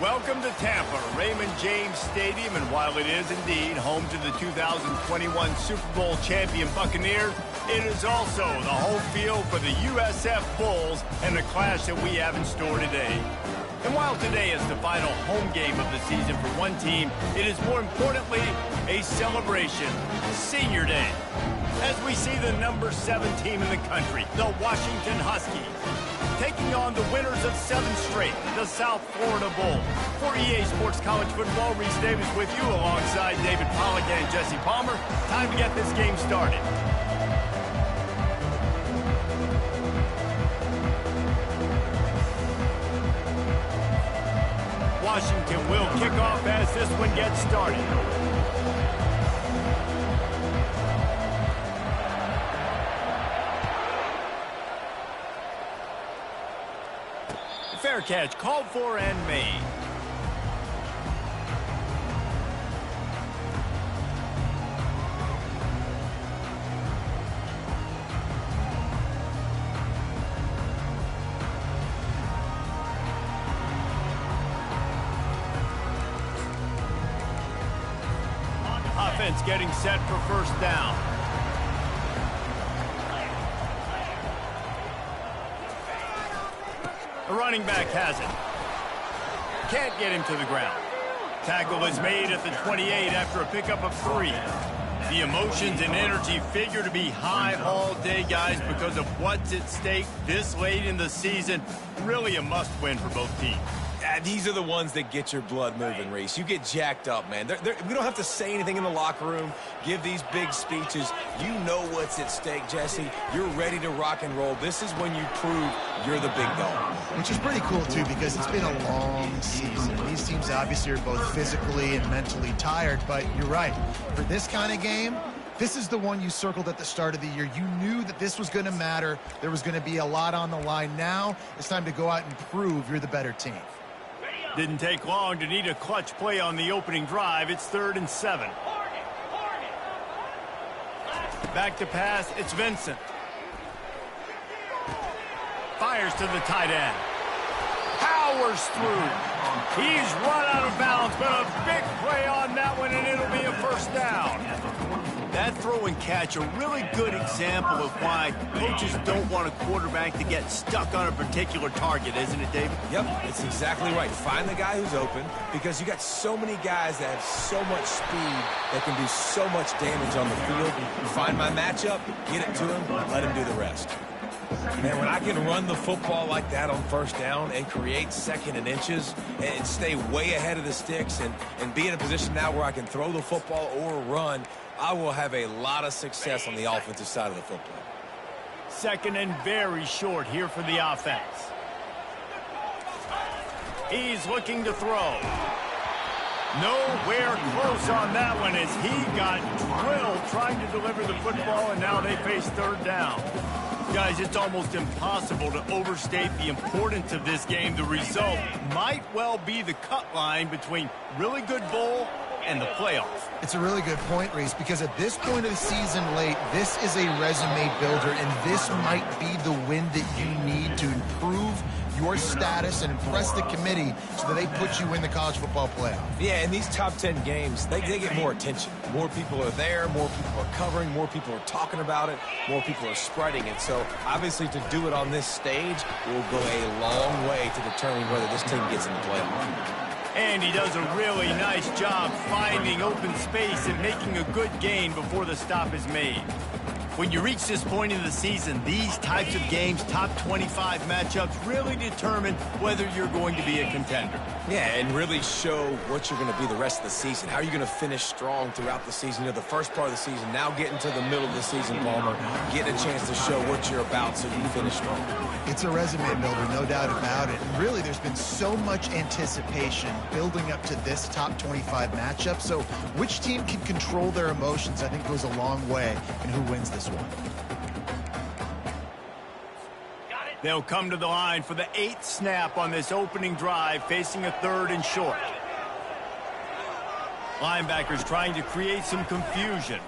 Welcome to Tampa, Raymond James Stadium, and while it is indeed home to the 2021 Super Bowl champion Buccaneers, it is also the home field for the USF Bulls and the clash that we have in store today. And while today is the final home game of the season for one team, it is more importantly a celebration, Senior Day, as we see the number 7 team in the country, the Washington Huskies, taking on the winners of 7 straight, the South Florida Bulls. For EA Sports College Football, Reese Davis with you alongside David Pollack and Jesse Palmer. Time to get this game started. Washington will kick off as this one gets started. Fair catch called for and made. Offense getting set for first down. The running back has it. Can't get him to the ground. Tackle is made at the 28 after a pickup of 3. The emotions and energy figure to be high all day, guys, because of what's at stake this late in the season. Really a must-win for both teams. These are the ones that get your blood moving, Reese. You get jacked up, man. We don't have to say anything in the locker room, give these big speeches. You know what's at stake, Jesse. You're ready to rock and roll. This is when you prove you're the big dog. Which is pretty cool, too, because it's been a long season. These teams obviously are both physically and mentally tired, but you're right. For this kind of game, this is the one you circled at the start of the year. You knew that this was going to matter. There was going to be a lot on the line. Now it's time to go out and prove you're the better team. Didn't take long to need a clutch play on the opening drive. It's 3rd and 7. Back to pass, it's Vincent. Fires to the tight end. Powers through. He's run out of bounds, but a big play on that one, and it'll be a first down. That throw and catch, a really good example of why coaches don't want a quarterback to get stuck on a particular target, isn't it, David? Yep, it's exactly right. Find the guy who's open, because you got so many guys that have so much speed that can do so much damage on the field. Find my matchup, get it to him, let him do the rest. Man, when I can run the football like that on first down and create 2nd and inches and stay way ahead of the sticks and be in a position now where I can throw the football or run, I will have a lot of success on the offensive side of the football. 2nd and very short here for the offense. He's looking to throw. Nowhere close on that one as he got drilled trying to deliver the football, and now they face 3rd down. Guys, it's almost impossible to overstate the importance of this game. The result might well be the cut line between really good bowl and the playoffs. It's a really good point, Reese, because at this point of the season late, this is a resume builder, and this might be the win that you need to improve your status and impress the committee so that they put you in the college football playoff. Yeah, in these top 10 games, they get more attention. More people are there, more people are covering, more people are talking about it, more people are spreading it. So, obviously, to do it on this stage will go a long way to determining whether this team gets in the playoff. And he does a really nice job finding open space and making a good gain before the stop is made. When you reach this point in the season, these types of games, top 25 matchups, really determine whether you're going to be a contender. Yeah, and really show what you're going to be the rest of the season. How are you going to finish strong throughout the season? You know, the first part of the season, now getting to the middle of the season, Palmer, getting a chance to show what you're about so you can finish strong. It's a resume builder, no doubt about it. And really, there's been so much anticipation building up to this top 25 matchup. So which team can control their emotions, I think, goes a long way in who wins this one. They'll come to the line for the 8th snap on this opening drive, facing a 3rd and short. Linebackers trying to create some confusion.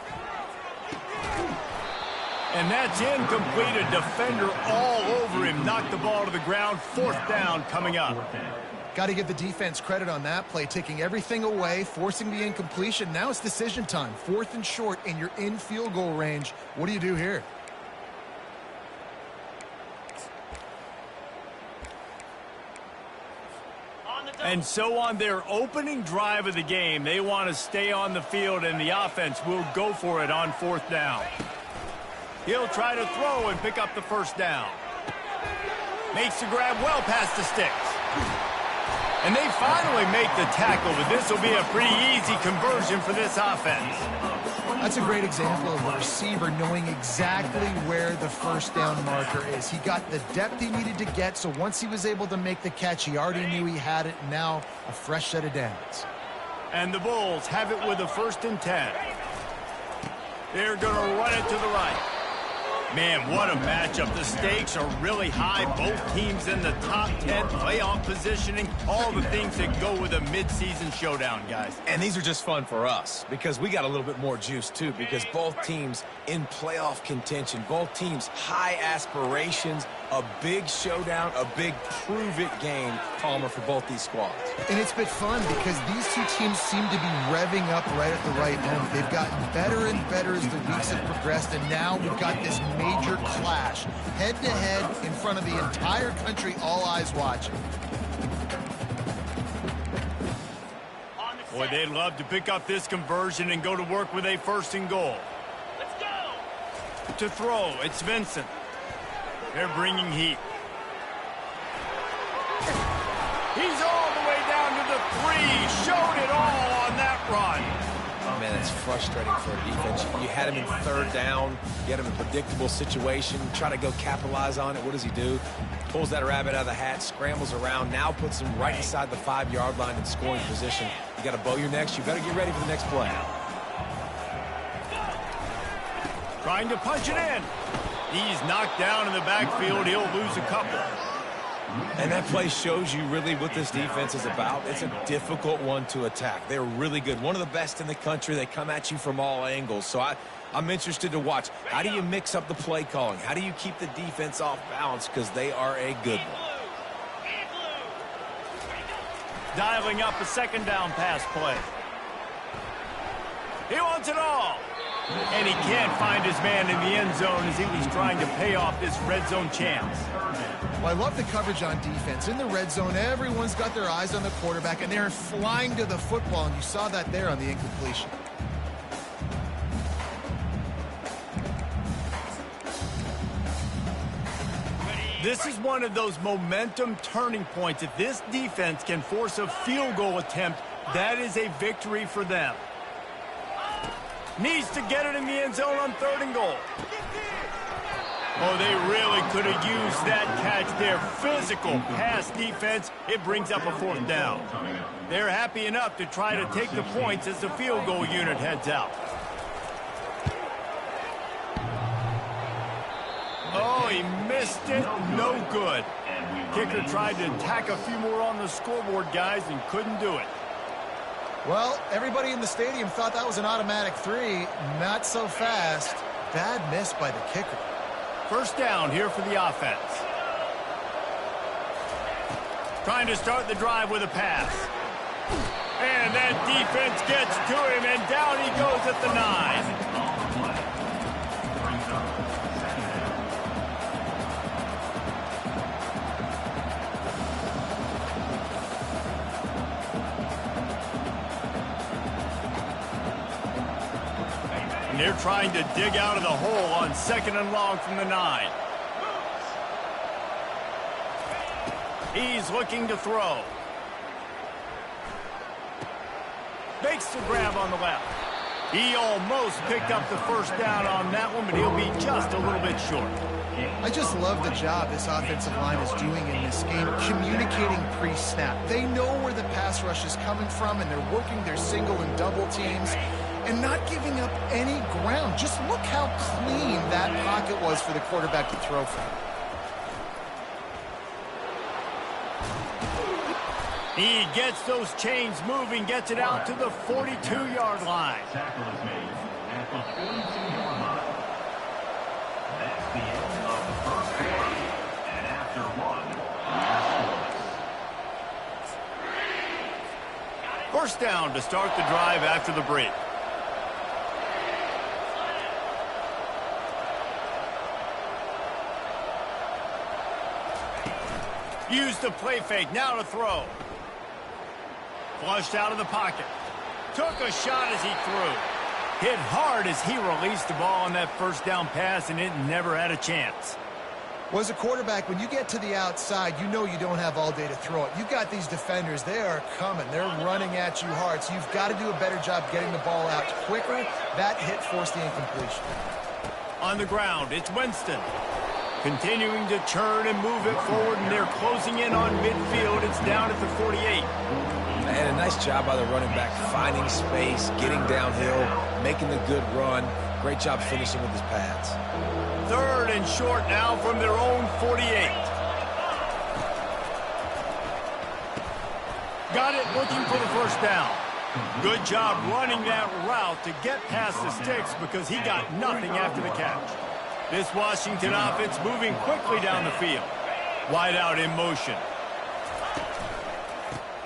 And that's incomplete. A defender all over him. Knocked the ball to the ground. 4th down coming up. Got to give the defense credit on that play, taking everything away, forcing the incompletion. Now it's decision time. 4th and short, and you're in field goal range. What do you do here? And so on their opening drive of the game, they want to stay on the field, and the offense will go for it on 4th down. He'll try to throw and pick up the 1st down. Makes the grab well past the sticks. And they finally make the tackle, but this will be a pretty easy conversion for this offense. That's a great example of a receiver knowing exactly where the 1st down marker is. He got the depth he needed to get, so once he was able to make the catch, he already knew he had it. Now a fresh set of downs. And the Bulls have it with a 1st and 10. They're going to run it to the right. Man, what a matchup. The stakes are really high. Both teams in the top 10, playoff positioning, all the things that go with a midseason showdown, guys. And these are just fun for us because we got a little bit more juice, too, because both teams in playoff contention, both teams high aspirations, a big showdown, a big prove-it game, Palmer, for both these squads. And it's been fun because these two teams seem to be revving up right at the right moment. They've gotten better and better as the weeks have progressed, and now we've got this major clash, head-to-head in front of the entire country, all eyes watching. Boy, they'd love to pick up this conversion and go to work with a 1st and goal. Let's go! To throw, it's Vincent. They're bringing heat. He's all the way down to the 3. Showed it all on that run. Oh, man, that's frustrating for a defense. You had him in 3rd down. You had him in a predictable situation. Try to go capitalize on it. What does he do? Pulls that rabbit out of the hat, scrambles around, now puts him right inside the 5-yard line in scoring position. You got to bow your necks. You better get ready for the next play. Trying to punch it in. He's knocked down in the backfield. He'll lose a couple. And that play shows you really what this defense is about. It's a difficult one to attack. They're really good. One of the best in the country. They come at you from all angles. So I'm interested to watch. How do you mix up the play calling? How do you keep the defense off balance? Because they are a good one. Dialing up a 2nd down pass play. He wants it all. And he can't find his man in the end zone as he was trying to pay off this red zone chance. Well, I love the coverage on defense. In the red zone, everyone's got their eyes on the quarterback, and they're flying to the football, and you saw that there on the incompletion. This is one of those momentum turning points. If this defense can force a field goal attempt, that is a victory for them. Needs to get it in the end zone on 3rd and goal. Oh, they really could have used that catch there. Physical pass defense. It brings up a 4th down. They're happy enough to try to take the points as the field goal unit heads out. Oh, he missed it. No good. Kicker tried to tack a few more on the scoreboard, guys, and couldn't do it. Well, everybody in the stadium thought that was an automatic 3. Not so fast. Bad miss by the kicker. 1st down here for the offense. Trying to start the drive with a pass. And that defense gets to him, and down he goes at the 9. They're trying to dig out of the hole on 2nd and long from the 9. He's looking to throw. Makes the grab on the left. He almost picked up the 1st down on that one, but he'll be just a little bit short. I just love the job this offensive line is doing in this game, communicating pre-snap. They know where the pass rush is coming from, and they're working their single and double teams and not giving up any ground. Just look how clean that pocket was for the quarterback to throw from. He gets those chains moving, gets it out to the 42-yard line. Tackle is made at the 42-yard line. That's the end of the first quarter. And after one, First down to start the drive after the break. Use the play fake, now to throw. Flushed out of the pocket. Took a shot as he threw. Hit hard as he released the ball on that first down pass, and it never had a chance. Well, as a quarterback, when you get to the outside, you know you don't have all day to throw it. You've got these defenders. They are coming. They're running at you hard, so you've got to do a better job getting the ball out quicker. That hit forced the incompletion. On the ground, it's Winston. Continuing to turn and move it forward, and they're closing in on midfield. It's down at the 48. And a nice job by the running back, finding space, getting downhill, making the good run. Great job finishing with his pads. Third and short now from their own 48. Got it, looking for the first down. Good job running that route to get past the sticks because he got nothing after the catch. This Washington offense moving quickly down the field. Wide out in motion.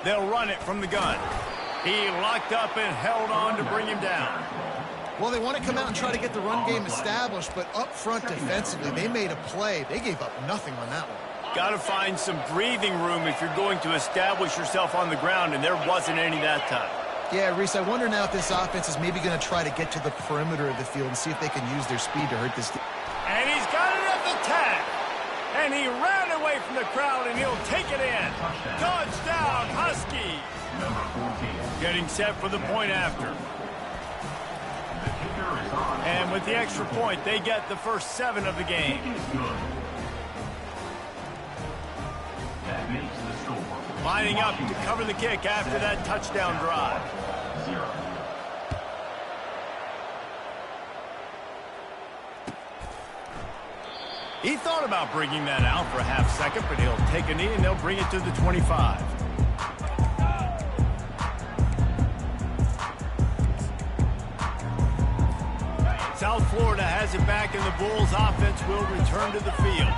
They'll run it from the gun. He locked up and held on to bring him down. Well, they want to come out and try to get the run game established, but up front defensively, they made a play. They gave up nothing on that one. Got to find some breathing room if you're going to establish yourself on the ground, and there wasn't any that time. Yeah, Reese, I wonder now if this offense is maybe going to try to get to the perimeter of the field and see if they can use their speed to hurt this team. And he's got it at the tag. And he ran away from the crowd, and he'll take it in. Touchdown, Huskies. Getting set for the point after. And with the extra point, they get the first 7 of the game. Lining up to cover the kick after that touchdown drive. He thought about bringing that out for a half second, but he'll take a knee and they'll bring it to the 25. South Florida has it back, and the Bulls offense will return to the field.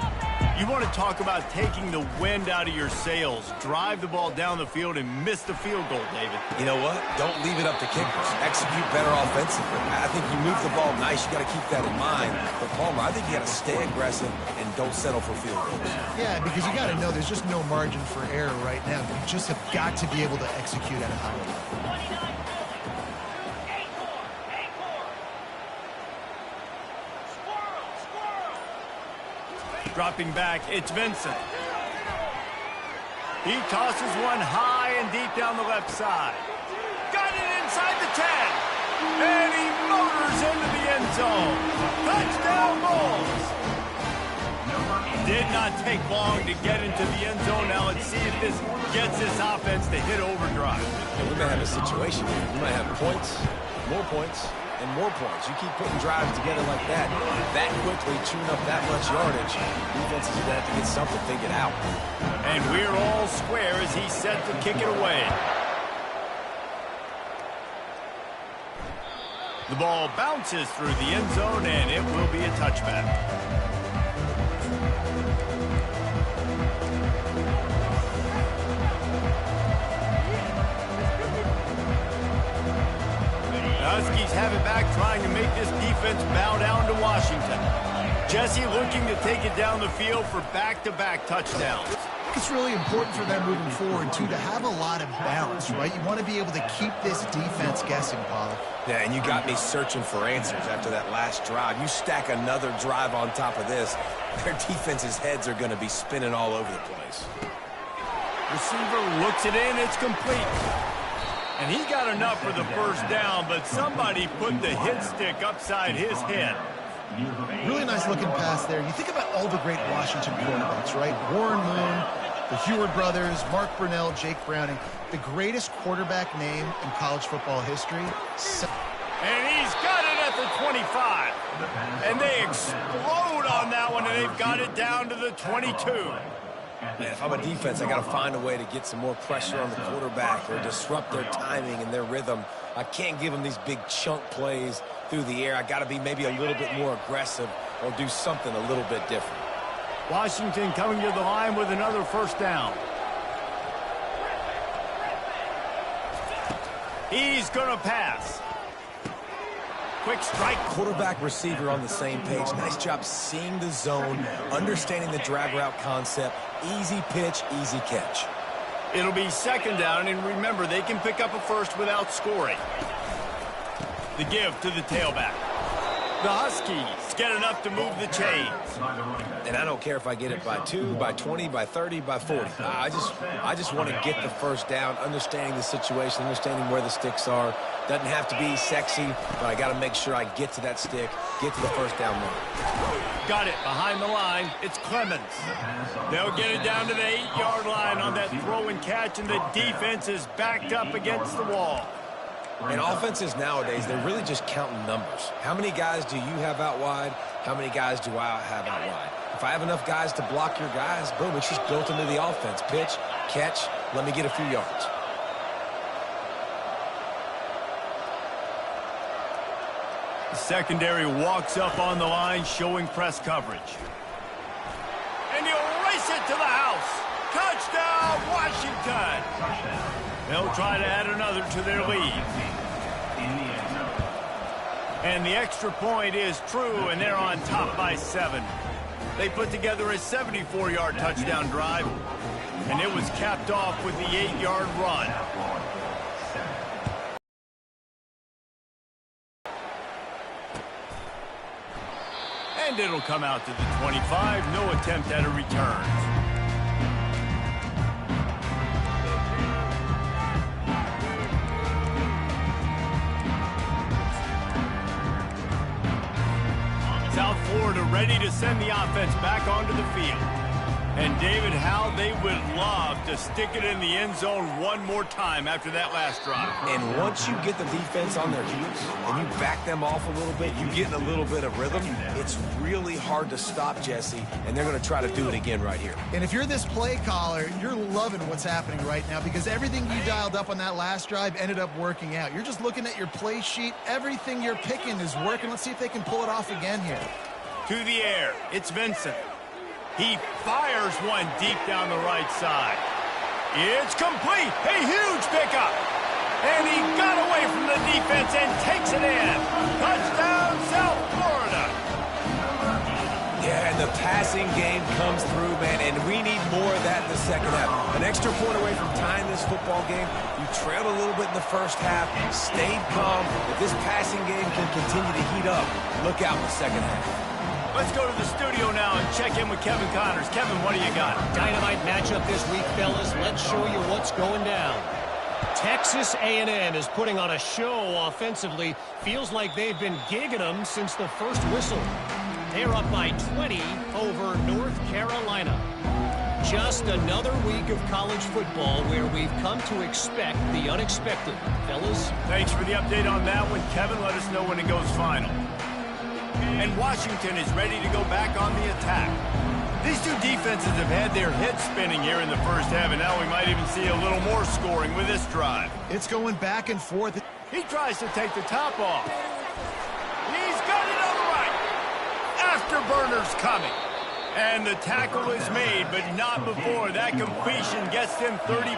You want to talk about taking the wind out of your sails. Drive the ball down the field and miss the field goal, David. You know what? Don't leave it up to kickers. Execute better offensively. I think you move the ball nice. You got to keep that in mind. But, Palmer, I think you got to stay aggressive and don't settle for field goals. Yeah, because you got to know there's just no margin for error right now. You just have got to be able to execute at a high level. Dropping back, it's Vincent. He tosses one high and deep down the left side. Got it inside the 10. And he motors into the end zone. Touchdown, Bulls. Did not take long to get into the end zone. Now let's see if this gets this offense to hit overdrive. We may have a situation here. We might have points, more points, and more points. You keep putting drives together like that quickly, chewing up that much yardage, defenses are going to have to get something figured out. And we're all square as he's set to kick it away. The ball bounces through the end zone, and it will be a touchback. Huskies have it back, trying to make this defense bow down to Washington. Jesse looking to take it down the field for back-to-back touchdowns. It's really important for them moving forward, too, to have a lot of balance, right? You want to be able to keep this defense guessing, Paul. Yeah, and you got me searching for answers after that last drive. You stack another drive on top of this, their defense's heads are going to be spinning all over the place. Receiver looks it in, it's complete. And he got enough for the first down, but somebody put the hit stick upside his head. Really nice looking pass there. You think about all the great Washington quarterbacks, right? Warren Moon, the Heward brothers, Mark Brunell, Jake Browning. The greatest quarterback name in college football history. And he's got it at the 25. And they explode on that one, and they've got it down to the 22. Man, if I'm a defense, I got to find a way to get some more pressure on the quarterback or disrupt their timing and their rhythm. I can't give them these big chunk plays through the air. I got to be maybe a little bit more aggressive or do something a little bit different. Washington coming to the line with another first down. He's going to pass. Quick strike. Quarterback, receiver on the same page. Nice job seeing the zone, understanding the drag route concept. Easy pitch, easy catch. It'll be second down, and remember, they can pick up a first without scoring. The give to the tailback. The Huskies get enough to move the chains. And I don't care if I get it by 2, by 20, by 30, by 40. I just want to get the first down, understanding the situation, understanding where the sticks are. Doesn't have to be sexy, but I got to make sure I get to that stick, get to the first down line. Got it behind the line. It's Clemens. They'll get it down to the 8-yard line on that throw and catch, and the defense is backed up against the wall. And offenses nowadays, they're really just counting numbers. How many guys do you have out wide? How many guys do I have out wide? If I have enough guys to block your guys, boom, it's just built into the offense. Pitch, catch, let me get a few yards. The secondary walks up on the line, showing press coverage. And he'll race it to the house. Touchdown, Washington! They'll try to add another to their lead. And the extra point is true, and they're on top by 7. They put together a 74-yard touchdown drive, and it was capped off with the 8-yard run. And it'll come out to the 25. No attempt at a return. South Florida ready to send the offense back onto the field. And David, how they would love to stick it in the end zone one more time after that last drive. And once you get the defense on their heels and you back them off a little bit, you get in a little bit of rhythm, it's really hard to stop, Jesse, and they're going to try to do it again right here. And if you're this play caller, you're loving what's happening right now because everything you dialed up on that last drive ended up working out. You're just looking at your play sheet. Everything you're picking is working. Let's see if they can pull it off again here. To the air, it's Vincent. He fires one deep down the right side. It's complete. A huge pickup. And he got away from the defense and takes it in. Touchdown, South Florida. Yeah, and the passing game comes through, man, and we need more of that in the second half. An extra point away from tying this football game. You trailed a little bit in the first half, stayed calm. If this passing game can continue to heat up, look out in the second half. Let's go to the studio now and check in with Kevin Connors. Kevin, what do you got? Dynamite matchup this week, fellas. Let's show you what's going down. Texas A&M is putting on a show offensively. Feels like they've been gigging them since the first whistle. They're up by 20 over North Carolina. Just another week of college football where we've come to expect the unexpected. Fellas? Thanks for the update on that one, Kevin. Let us know when it goes final. And Washington is ready to go back on the attack. These two defenses have had their heads spinning here in the first half, and now we might even see a little more scoring with this drive. It's going back and forth. He tries to take the top off. He's got it on the right. Afterburner's coming. And the tackle is made, but not before that completion gets them 30+.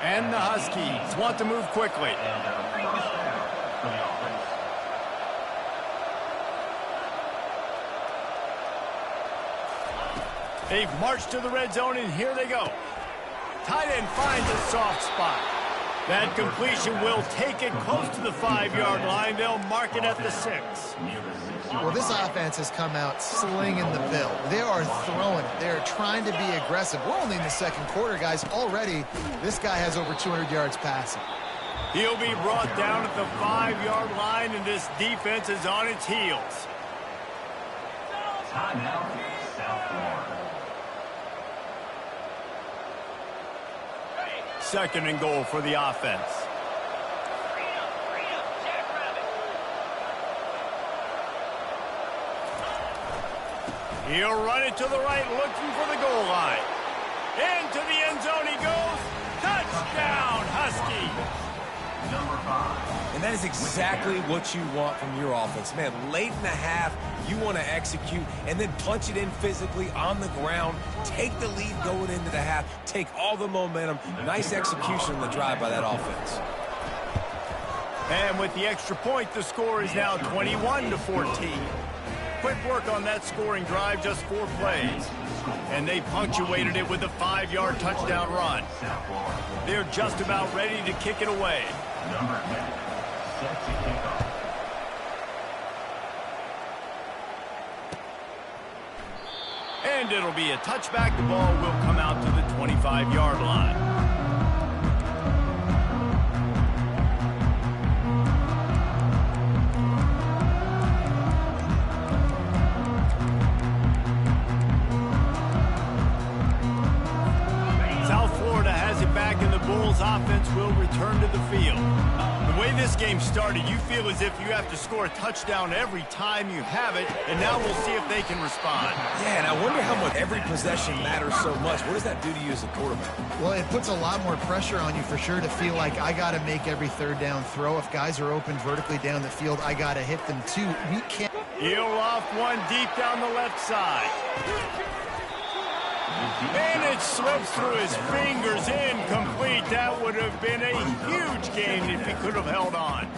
And the Huskies want to move quickly. They've marched to the red zone, and here they go. Tight end finds a soft spot. That completion will take it close to the 5-yard line. They'll mark it at the 6. Well, this offense has come out slinging the bill. They are throwing it. They're trying to be aggressive. We're only in the second quarter, guys. Already, this guy has over 200 yards passing. He'll be brought down at the 5-yard line, and this defense is on its heels. Timeout, South Florida. Second and goal for the offense. He'll run it to the right, looking for the goal line. Into the end zone he goes. Touchdown, Husky. Number 5. And that is exactly what you want from your offense. Man, late in the half, you want to execute and then punch it in physically on the ground. Take the lead going into the half. Take all the momentum. Nice execution on the drive by that offense. And with the extra point, the score is now 21-14. Quick work on that scoring drive, just 4 plays. And they punctuated it with a 5-yard touchdown run. They're just about ready to kick it away. Number 10, set to kick off. And it'll be a touchback. The ball will come out to the 25-yard line. South Florida has it back, and the Bulls offense will return to the field. The way this game started, you feel as if you have to score a touchdown every time you have it, and now we'll see if they can respond. Yeah, and I wonder how much every possession matters so much. What does that do to you as a quarterback? Well, it puts a lot more pressure on you for sure to feel like I got to make every third down throw. If guys are open vertically down the field, I got to hit them too. We can't. He'll off one deep down the left side. And it slips through his fingers, incomplete. That would have been a huge gain if he could have held on.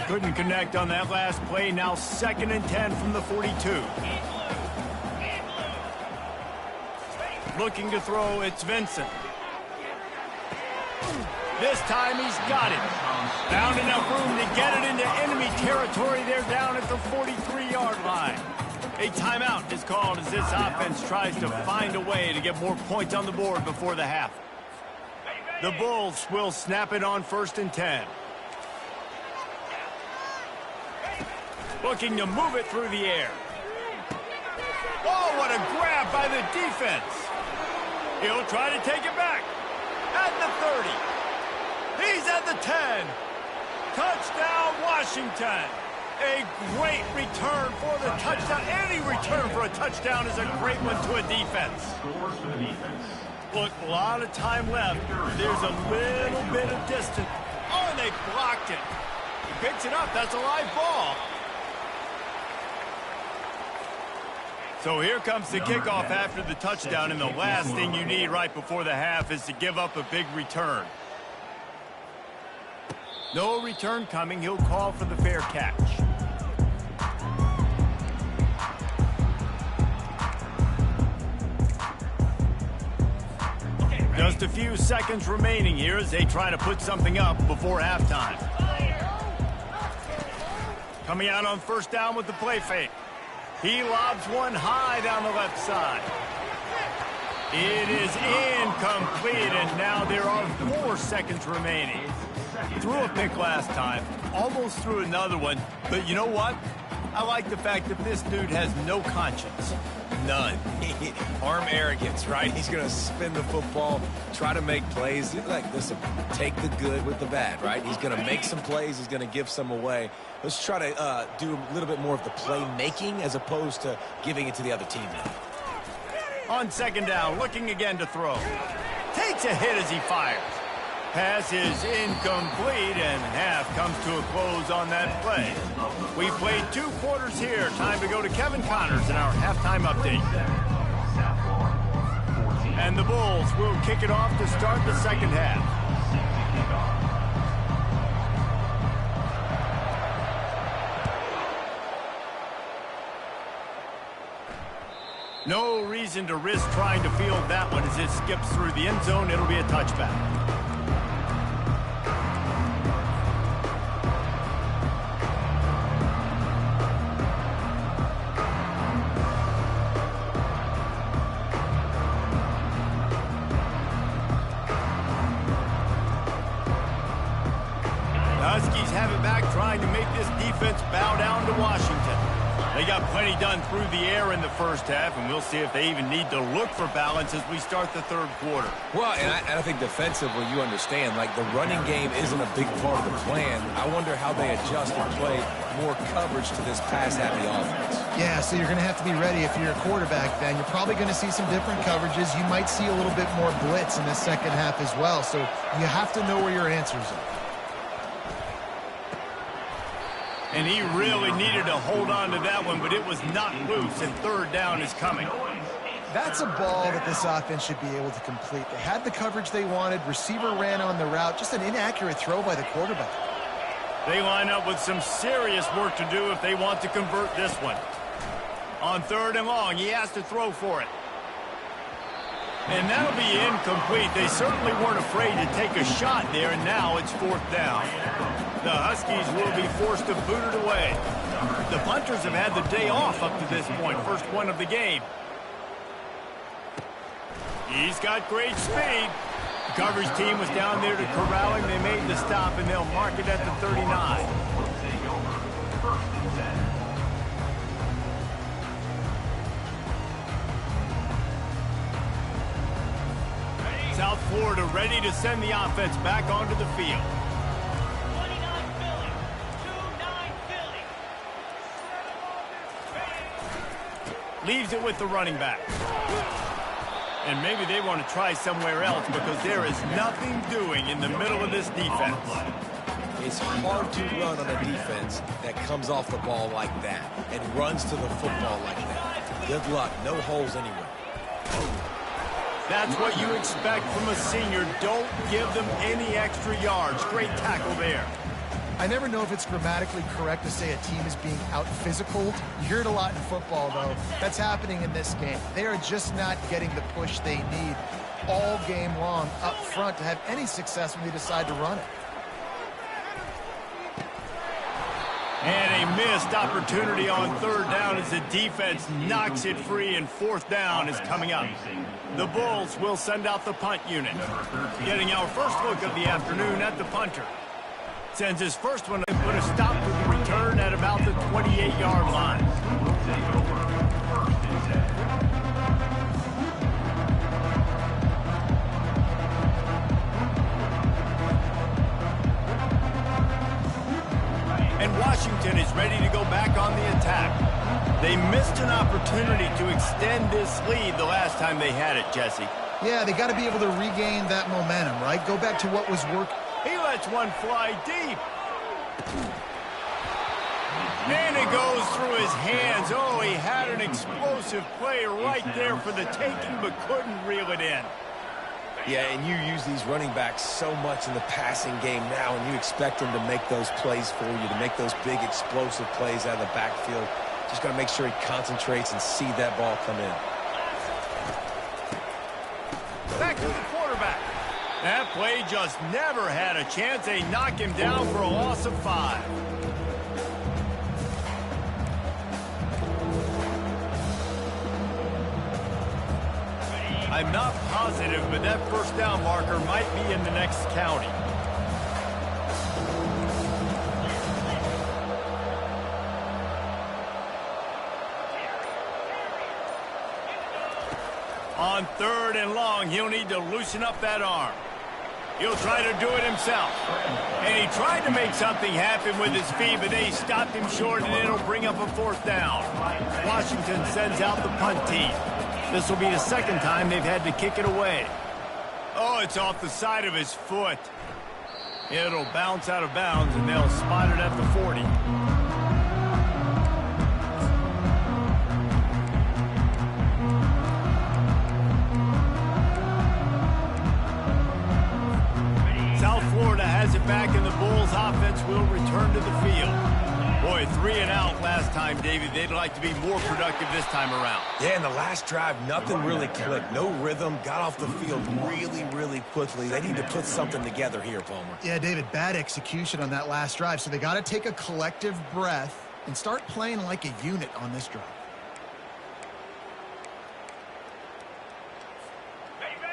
Couldn't connect on that last play. Now 2nd and 10 from the 42. Looking to throw, it's Vincent. This time he's got it. Found enough room to get it into enemy territory. They're down at the 43-yard line. A timeout is called as this offense tries to find a way to get more points on the board before the half. The Bulls will snap it on 1st and 10. Looking to move it through the air. Oh, what a grab by the defense. He'll try to take it back. At the 30. He's at the 10. Touchdown, Washington. A great return for the touchdown. Any return for a touchdown is a great one to a defense. Scores for the defense. Look, a lot of time left. There's a little bit of distance. Oh, and they blocked it. He picks it up. That's a live ball. So here comes the kickoff after the touchdown, and the last thing you need right before the half is to give up a big return. No return coming. He'll call for the fair catch. Just a few seconds remaining here as they try to put something up before halftime. Coming out on 1st down with the play fake. He lobs one high down the left side. It is incomplete, and now there are 4 seconds remaining. Threw a pick last time, almost threw another one, but you know what? I like the fact that this dude has no conscience. None. Arm arrogance, right? He's going to spin the football, try to make plays. Like, listen, take the good with the bad, right? He's going to make some plays. He's going to give some away. Let's try to do a little bit more of the play-making as opposed to giving it to the other team now. On 2nd down, looking again to throw. Takes a hit as he fires. Pass is incomplete, and half comes to a close on that play. We played 2 quarters here. Time to go to Kevin Connors in our halftime update. And the Bulls will kick it off to start the 2nd half. No reason to risk trying to field that one as it skips through the end zone. It'll be a touchback. Huskies have it back, trying to make this defense bow down to Washington. They got plenty done through the air in the 1st half, and we'll see if they even need to look for balance as we start the 3rd quarter. Well, and I think defensively, you understand, like, the running game isn't a big part of the plan. I wonder how they adjust and play more coverage to this pass-happy offense. Yeah, so you're going to have to be ready if you're a quarterback then. You're probably going to see some different coverages. You might see a little bit more blitz in the 2nd half as well, so you have to know where your answers are. And he really needed to hold on to that one, but it was not loose, and 3rd down is coming. That's a ball that this offense should be able to complete. They had the coverage they wanted. Receiver ran on the route. Just an inaccurate throw by the quarterback. They line up with some serious work to do if they want to convert this one. On 3rd and long, he has to throw for it. And that'll be incomplete. They certainly weren't afraid to take a shot there, and now it's 4th down. The Huskies will be forced to boot it away. The punters have had the day off up to this point. First one of the game. He's got great speed. The coverage team was down there to corral him. They made the stop, and they'll mark it at the 39. South Florida ready to send the offense back onto the field. 29 Philly. 2-9 Philly. Leaves it with the running back. And maybe they want to try somewhere else because there is nothing doing in the middle of this defense. It's hard to run on a defense that comes off the ball like that and runs to the football like that. Good luck. No holes anywhere. That's what you expect from a senior. Don't give them any extra yards. Great tackle there. I never know if it's grammatically correct to say a team is being out-physical. You hear it a lot in football, though. That's happening in this game. They are just not getting the push they need all game long up front to have any success when they decide to run it. And a missed opportunity on 3rd down as the defense knocks it free, and 4th down is coming up. The Bulls will send out the punt unit. Getting our first look of the afternoon at the punter. Sends his first one and put a stop to the return at about the 28-yard line. And Washington is ready to go back on the attack. They missed an opportunity to extend this lead the last time they had it, Jesse. Yeah, they got to be able to regain that momentum, right? Go back to what was working. He lets one fly deep. And it goes through his hands. Oh, he had an explosive play right there for the taking, but couldn't reel it in. Yeah, and you use these running backs so much in the passing game now, and you expect them to make those plays for you, to make those big explosive plays out of the backfield. Just got to make sure he concentrates and see that ball come in. Back to the quarterback. That play just never had a chance. They knock him down for a loss of 5. I'm not positive, but that first down marker might be in the next county. On 3rd and long, he'll need to loosen up that arm. He'll try to do it himself. And he tried to make something happen with his feet, but they stopped him short, and it'll bring up a 4th down. Washington sends out the punt team. This will be the second time they've had to kick it away. Oh, it's off the side of his foot. It'll bounce out of bounds, and they'll spot it at the 40. South Florida has it back, and the Bulls offense will return to the field. Boy, 3 and out last time, David. They'd like to be more productive this time around. Yeah, in the last drive, nothing really clicked. No rhythm, got off the field really, really quickly. They need to put something together here, Palmer. Yeah, David, bad execution on that last drive, so they got to take a collective breath and start playing like a unit on this drive.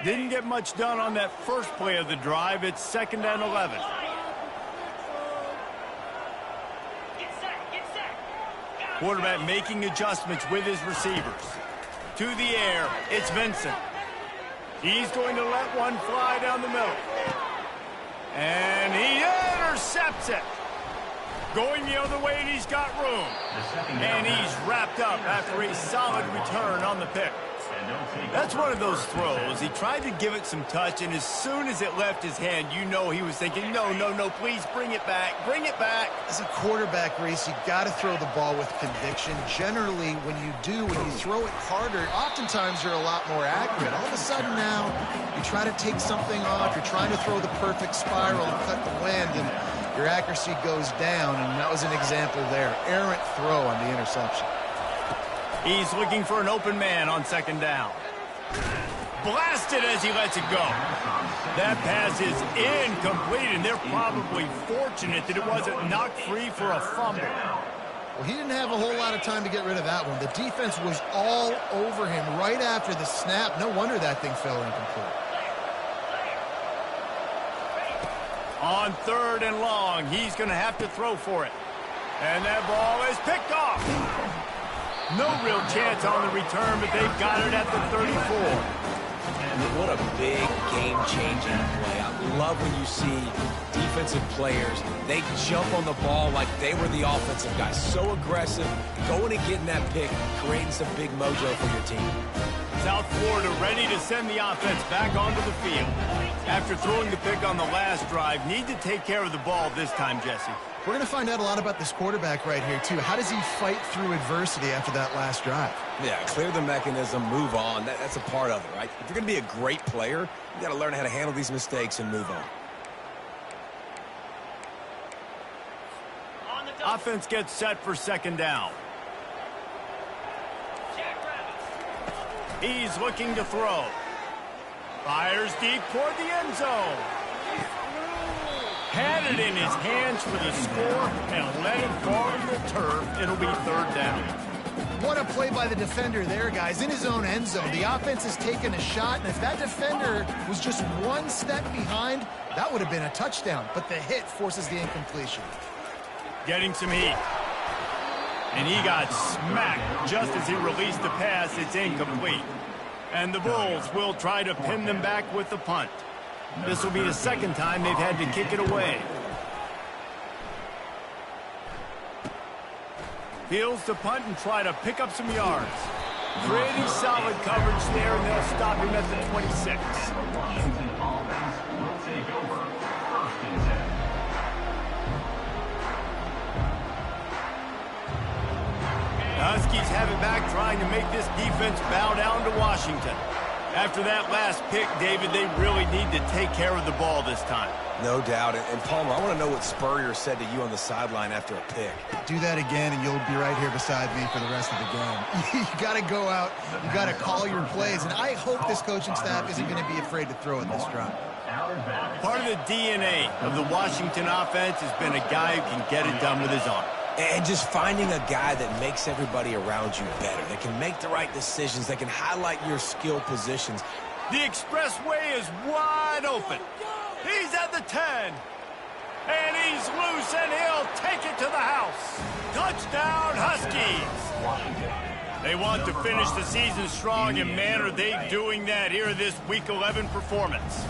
Didn't get much done on that first play of the drive. It's 2nd and 11. Quarterback making adjustments with his receivers. To the air, it's Vincent. He's going to let one fly down the middle. And he intercepts it. Going the other way, and he's got room. And he's wrapped up after a solid return on the pick. That's one of those throws. He tried to give it some touch, and as soon as it left his hand, you know he was thinking, no, please bring it back. Bring it back. As a quarterback, Reese, you got to throw the ball with conviction. Generally, when you do, when you throw it harder, oftentimes you're a lot more accurate. All of a sudden now, you try to take something off. You're trying to throw the perfect spiral and cut the wind, and your accuracy goes down, and that was an example there. Errant throw on the interception. He's looking for an open man on second down. Blasted as he lets it go. That pass is incomplete, and they're probably fortunate that it wasn't knocked free for a fumble. Well, he didn't have a whole lot of time to get rid of that one. The defense was all over him right after the snap. No wonder that thing fell incomplete. On third and long, he's going to have to throw for it. And that ball is picked off. No real chance on the return, but they've got it at the 34. What a big game-changing play. I love when you see defensive players, they jump on the ball like they were the offensive guys. So aggressive, going and getting that pick, creating some big mojo for your team. South Florida ready to send the offense back onto the field. After throwing the pick on the last drive, need to take care of the ball this time, Jesse. We're going to find out a lot about this quarterback right here, too. How does he fight through adversity after that last drive? Yeah, clear the mechanism, move on. That's a part of it, right? If you're going to be a great player, you got to learn how to handle these mistakes and move on. Offense gets set for second down. He's looking to throw. Fires deep toward the end zone. Had it in his hands for the score and let it fall to the turf. It'll be third down. What a play by the defender there, guys. In his own end zone, the offense has taken a shot, and if that defender was just one step behind, that would have been a touchdown. But the hit forces the incompletion. Getting some heat. And he got smacked just as he released the pass. It's incomplete. And the Bulls will try to pin them back with the punt. This will be the second time they've had to kick it away. Fields to punt and try to pick up some yards. Pretty solid coverage there, and they'll stop him at the 26. Washington offense will take over. First and 10. Huskies have it back, trying to make this defense bow down to Washington. After that last pick, David, they really need to take care of the ball this time. No doubt. And Palmer, I want to know what Spurrier said to you on the sideline after a pick. Do that again, and you'll be right here beside me for the rest of the game. You got to go out. You got to call your plays. And I hope this coaching staff isn't going to be afraid to throw at this drive. Part of the DNA of the Washington offense has been a guy who can get it done with his arm. And just finding a guy that makes everybody around you better, that can make the right decisions, that can highlight your skill positions. The expressway is wide open. He's at the 10. And he's loose, and he'll take it to the house. Touchdown, Huskies. They want to finish the season strong, and man, are they doing that here in this Week 11 performance.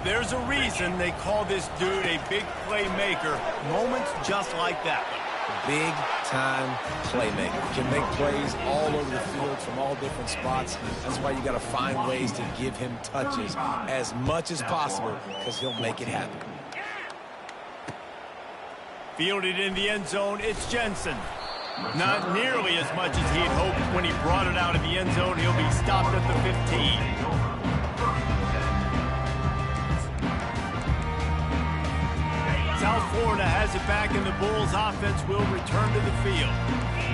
There's a reason they call this dude a big playmaker. Moments just like that one. Big-time playmaker. Can make plays all over the field from all different spots. That's why you got to find ways to give him touches as much as possible, because he'll make it happen. Fielded in the end zone, it's Jensen. Not nearly as much as he had hoped when he brought it out of the end zone. He'll be stopped at the 15. South Florida has it back, and the Bulls offense will return to the field.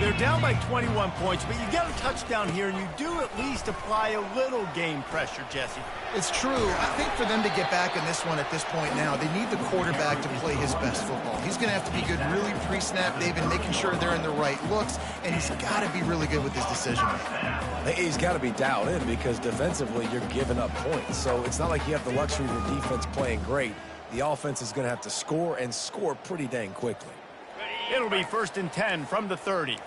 They're down by 21 points, but you get a touchdown here, and you do at least apply a little game pressure, Jesse. It's true. I think for them to get back in this one at this point now, they need the quarterback to play his best football. He's going to have to be good really pre-snap, David, making sure they're in the right looks, and he's got to be really good with his decision making. He's got to be dialed in, because defensively you're giving up points. So it's not like you have the luxury of the defense playing great. The offense is going to have to score, and score pretty dang quickly. It'll be first and 10 from the 30.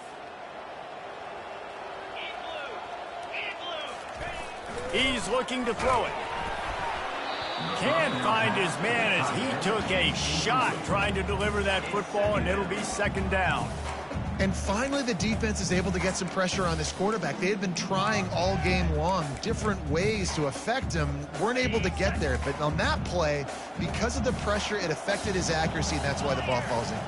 He's looking to throw it. Can't find his man as he took a shot trying to deliver that football, and it'll be second down. And finally, the defense is able to get some pressure on this quarterback. They had been trying all game long different ways to affect him, weren't able to get there. But on that play, because of the pressure, it affected his accuracy, and that's why the ball falls in.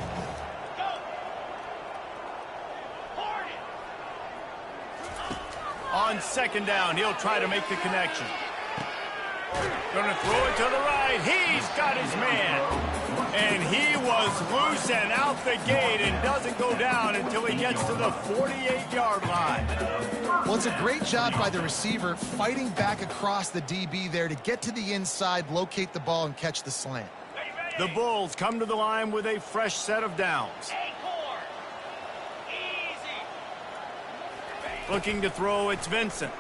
On second down, he'll try to make the connection. Gonna throw it to the right. right. He's got his man. And he was loose and out the gate and doesn't go down until he gets to the 48-yard line. Well, it's a great job by the receiver fighting back across the DB there to get to the inside, locate the ball, and catch the slant. The Bulls come to the line with a fresh set of downs. Looking to throw, it's Vincent.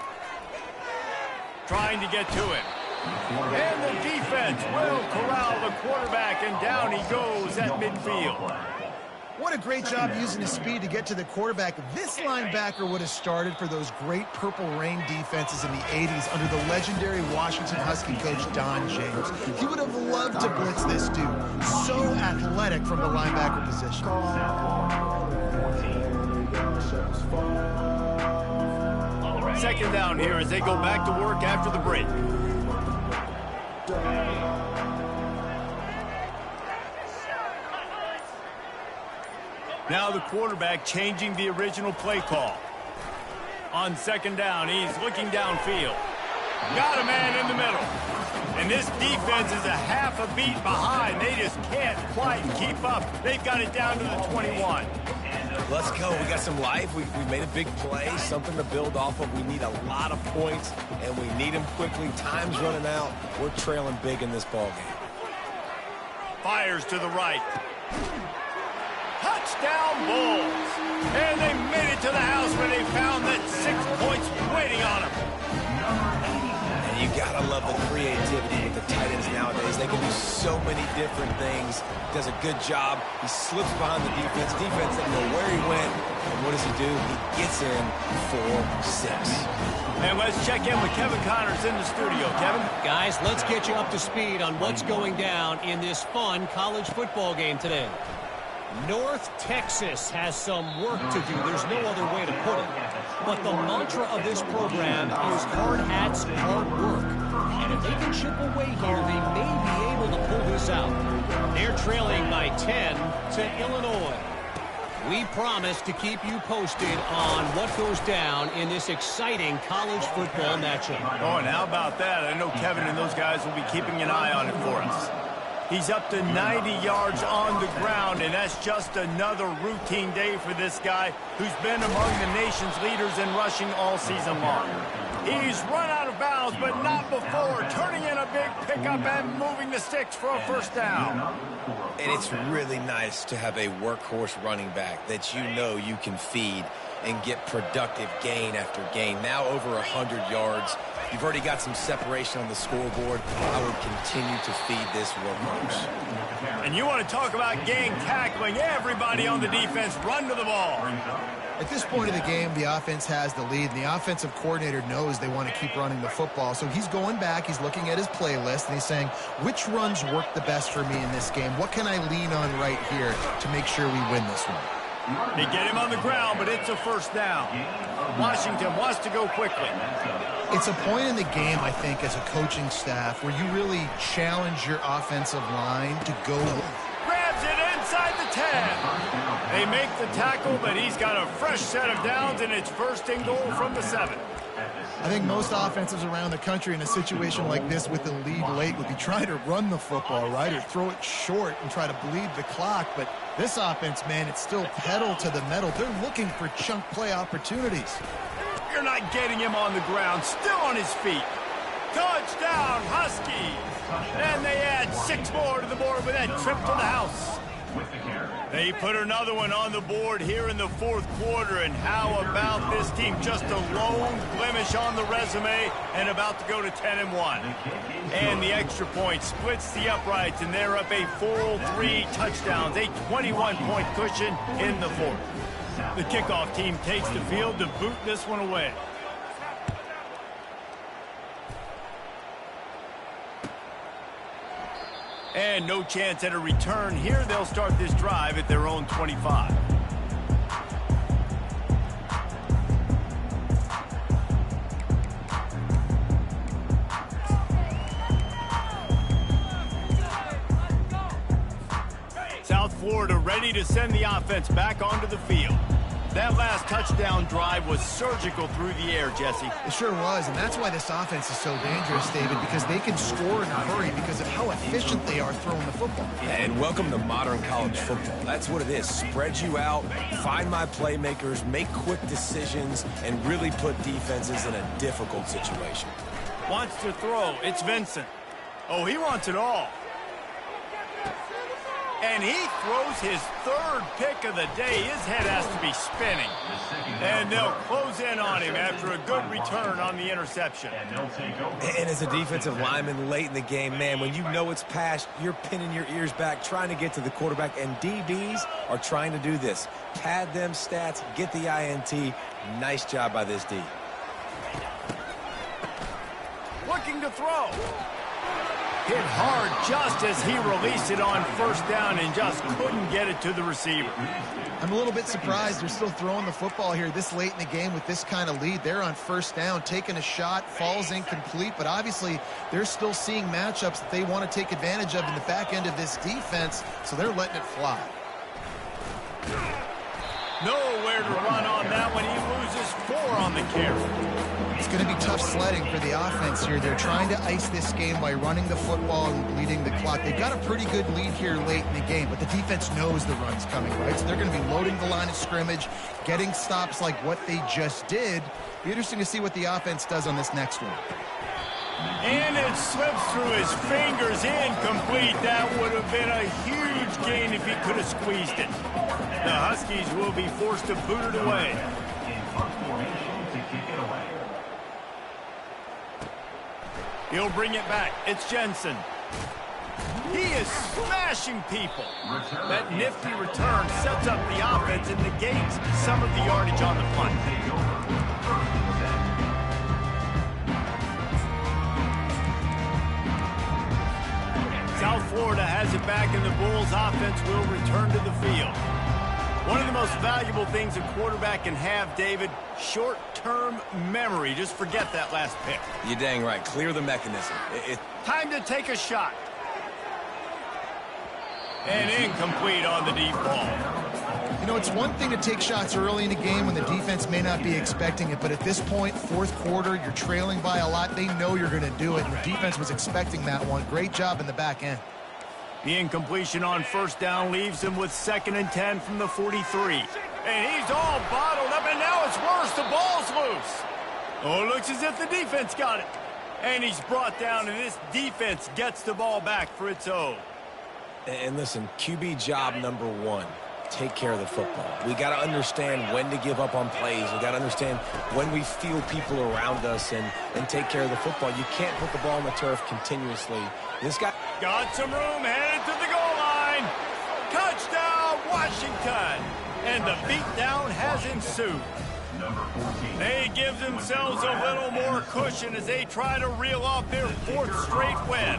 Trying to get to him. And the defense will corral the quarterback, and down he goes at midfield. What a great job using his speed to get to the quarterback. This linebacker would have started for those great Purple Rain defenses in the 80s under the legendary Washington Husky coach Don James. He would have loved to blitz this dude. So athletic from the linebacker position. Second down here as they go back to work after the break. Now the quarterback changing the original play call. On second down, he's looking downfield. Got a man in the middle. And this defense is a half a beat behind. They just can't quite keep up. They've got it down to the 21. Let's go. We got some life. We made a big play, something to build off of. We need a lot of points, and we need them quickly. Time's running out. We're trailing big in this ball game. Fires to the right. Touchdown Bulls. And they made it to the house where they found that 6 points waiting on them. And you got to love the creativity with the tight ends nowadays. They can do so many different things. Does a good job. He slips behind the defense. Defense doesn't know where he went. And what does he do? He gets in for 6. And let's check in with Kevin Connors in the studio. Kevin? Guys, let's get you up to speed on what's going down in this fun college football game today. North Texas has some work to do. There's no other way to put it. But the mantra of this program is hard hats, hard work. And if they can chip away here, they may be able to pull this out. They're trailing by 10 to Illinois. We promise to keep you posted on what goes down in this exciting college football matchup. Oh, and how about that? I know Kevin and those guys will be keeping an eye on it for us. He's up to 90 yards on the ground, and that's just another routine day for this guy who's been among the nation's leaders in rushing all season long. He's run out of bounds, but not before, turning in a big pickup and moving the sticks for a first down. And it's really nice to have a workhorse running back that you know you can feed and get productive gain after gain. Now over 100 yards. You've already got some separation on the scoreboard. I would continue to feed this workhorse. And you want to talk about gang tackling. Everybody on the defense run to the ball. At this point of the game, the offense has the lead, and the offensive coordinator knows they want to keep running the football. So he's going back, he's looking at his playlist, and he's saying, which runs work the best for me in this game? What can I lean on right here to make sure we win this one? They get him on the ground, but it's a first down. Washington wants to go quickly. It's a point in the game, I think, as a coaching staff where you really challenge your offensive line to go. Grabs it inside the 10. They make the tackle, but he's got a fresh set of downs, and it's first and goal from the 7. I think most offenses around the country in a situation like this with the lead late would be trying to run the football, right, or throw it short and try to bleed the clock. But this offense, man, it's still pedal to the metal. They're looking for chunk play opportunities. You're not getting him on the ground, still on his feet. Touchdown, Huskies. And they add 6 more to the board with that trip to the house. They put another one on the board here in the 4th quarter, and how about this team? Just a lone blemish on the resume and about to go to 10-1. And the extra point splits the uprights, and they're up a full 3 touchdowns, a 21-point cushion in the 4th. The kickoff team takes the field to boot this one away. And no chance at a return here. They'll start this drive at their own 25. South Florida ready to send the offense back onto the field. That last touchdown drive was surgical through the air, Jesse. It sure was, and that's why this offense is so dangerous, David, because they can score in a hurry because of how efficient they are throwing the football. And welcome to modern college football. That's what it is. Spread you out, find my playmakers, make quick decisions, and really put defenses in a difficult situation. Wants to throw. It's Vincent. Oh, he wants it all. And he throws his third pick of the day. His head has to be spinning. And they'll close in on him after a good return on the interception. And as a defensive lineman late in the game, man, when you know it's past, you're pinning your ears back, trying to get to the quarterback. And DBs are trying to do this. Pad them stats, get the INT. Nice job by this D. Looking to throw. Hit hard just as he released it on first down and just couldn't get it to the receiver. I'm a little bit surprised they're still throwing the football here this late in the game with this kind of lead. They're on first down, taking a shot, falls incomplete, but obviously they're still seeing matchups that they want to take advantage of in the back end of this defense, so they're letting it fly. Nowhere to run on that one. He loses 4 on the carry. It's going to be tough sledding for the offense here. They're trying to ice this game by running the football and bleeding the clock. They've got a pretty good lead here late in the game, but the defense knows the run's coming, right? So they're going to be loading the line of scrimmage, getting stops like what they just did. Be interesting to see what the offense does on this next one. And it slips through his fingers, incomplete. That would have been a huge gain if he could have squeezed it. The Huskies will be forced to boot it away. He'll bring it back. It's Jensen. He is smashing people. That nifty return sets up the offense and negates some of the yardage on the punt. South Florida has it back, and the Bulls offense will return to the field. One of the most valuable things a quarterback can have, David, short-term memory. Just forget that last pick. You're dang right. Clear the mechanism. Time to take a shot. And incomplete on the deep ball. You know, it's one thing to take shots early in the game when the defense may not be expecting it, but at this point, fourth quarter, you're trailing by a lot. They know you're going to do it, and the defense was expecting that one. Great job in the back end. The incompletion on first down leaves him with 2nd and 10 from the 43. And he's all bottled up, and now it's worse. The ball's loose. Oh, it looks as if the defense got it. And he's brought down, and this defense gets the ball back for its own. And listen, QB job number 1. Take care of the football. We got to understand when to give up on plays. We got to understand when we feel people around us and take care of the football. You can't put the ball on the turf continuously. This guy got some room, headed to the goal line. Touchdown, Washington. And the beatdown has ensued. They give themselves a little more cushion as they try to reel off their 4th straight win.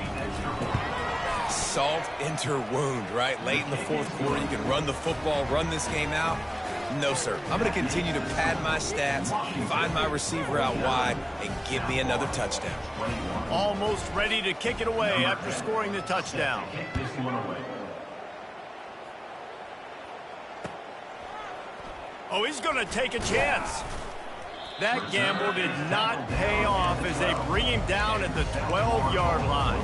Salt into wound, right? Late in the fourth quarter, you can run the football, run this game out. No, sir. I'm going to continue to pad my stats, find my receiver out wide, and give me another touchdown. Almost ready to kick it away after scoring the touchdown. Oh, he's going to take a chance. That gamble did not pay off as they bring him down at the 12-yard line.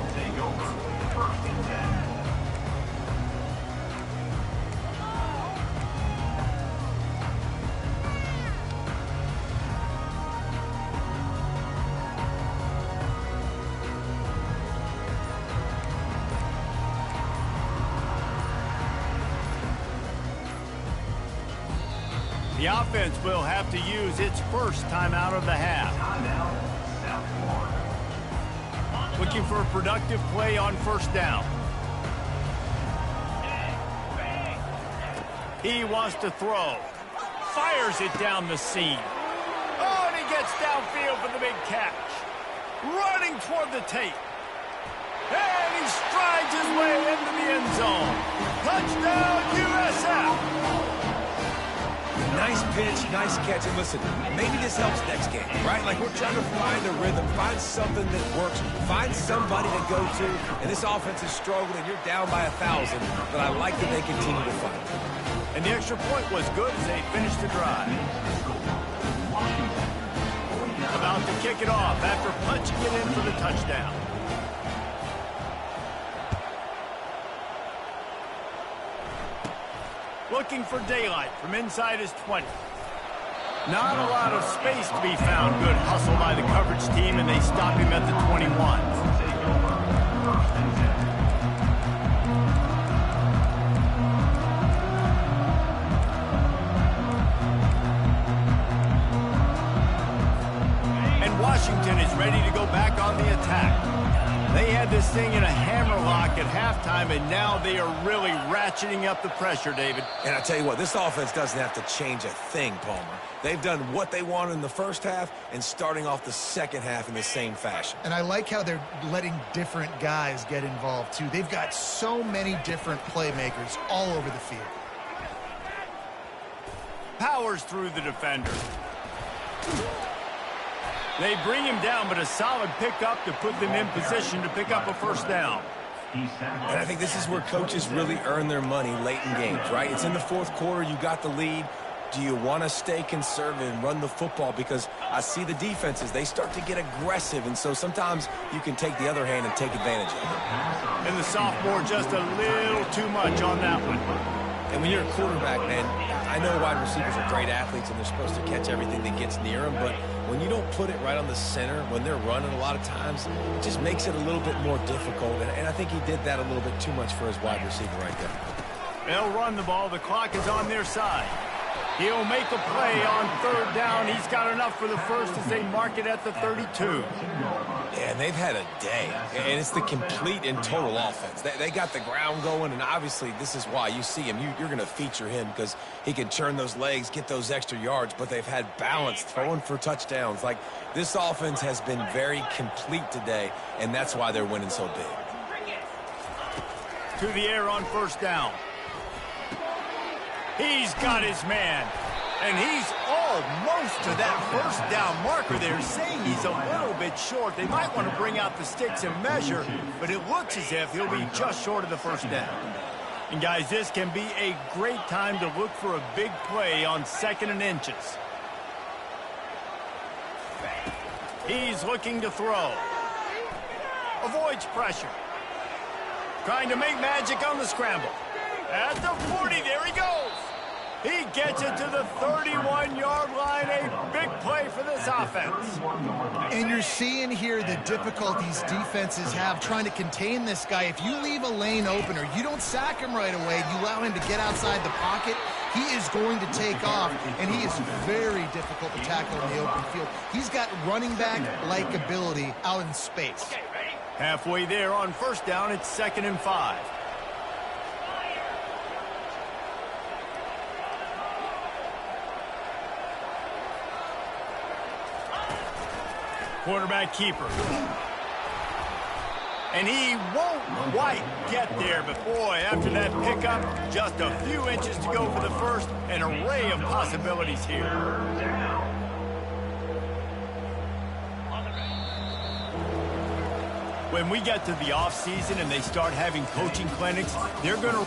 The offense will have to use its first timeout of the half. Looking for a productive play on first down. He wants to throw. Fires it down the seam. Oh, and he gets downfield for the big catch. Running toward the tape. And he strides his way into the end zone. Touchdown, USF! Nice pitch, nice catch, and listen, maybe this helps next game, right? Like we're trying to find a rhythm, find something that works, find somebody to go to, and this offense is struggling, and you're down by 1,000, but I like that they continue to fight. And the extra point was good as they finished the drive. About to kick it off after punching it in for the touchdown. Looking for daylight from inside his 20. Not a lot of space to be found. Good hustle by the coverage team, and they stop him at the 21. And Washington is ready to go back on the attack. They had this thing in a hammerlock at halftime, and now they are really ratcheting up the pressure, David. And I tell you what, this offense doesn't have to change a thing, Palmer. They've done what they wanted in the first half and starting off the second half in the same fashion. And I like how they're letting different guys get involved, too. They've got so many different playmakers all over the field. Powers through the defender. They bring him down, but a solid pickup to put them in position to pick up a first down. And I think this is where coaches really earn their money late in games, right? It's in the fourth quarter. You got the lead. Do you want to stay conservative and run the football? Because I see the defenses, they start to get aggressive, and so sometimes you can take the other hand and take advantage of it. And the sophomore just a little too much on that one. And when you're a quarterback, man, I know wide receivers are great athletes and they're supposed to catch everything that gets near them, but when you don't put it right on the center, when they're running a lot of times, it just makes it a little bit more difficult. And I think he did that a little bit too much for his wide receiver right there. They'll run the ball. The clock is on their side. He'll make a play on third down. He's got enough for the first as they mark it at the 32. Yeah, and they've had a day, and it's the complete and total offense. They got the ground going, and obviously this is why you see him. You're going to feature him because he can churn those legs, get those extra yards, but they've had balance, throwing for touchdowns. Like, this offense has been very complete today, and that's why they're winning so big. To the air on first down. He's got his man. And he's almost to that first down marker. They're saying he's a little bit short. They might want to bring out the sticks and measure, but it looks as if he'll be just short of the first down. And, guys, this can be a great time to look for a big play on 2nd and inches. He's looking to throw. Avoids pressure. Trying to make magic on the scramble. At the 40, there he goes. He gets it to the 31-yard line. A big play for this offense. And you're seeing here the difficulties defenses have trying to contain this guy. If you leave a lane open or you don't sack him right away, you allow him to get outside the pocket, he is going to take off, and he is very difficult to tackle in the open field. He's got running back-like ability out in space. Halfway there on first down, it's 2nd and 5. Quarterback keeper. And he won't quite get there, but boy, after that pickup, just a few inches to go for the first. An array of possibilities here. When we get to the offseason and they start having coaching clinics, they're going to...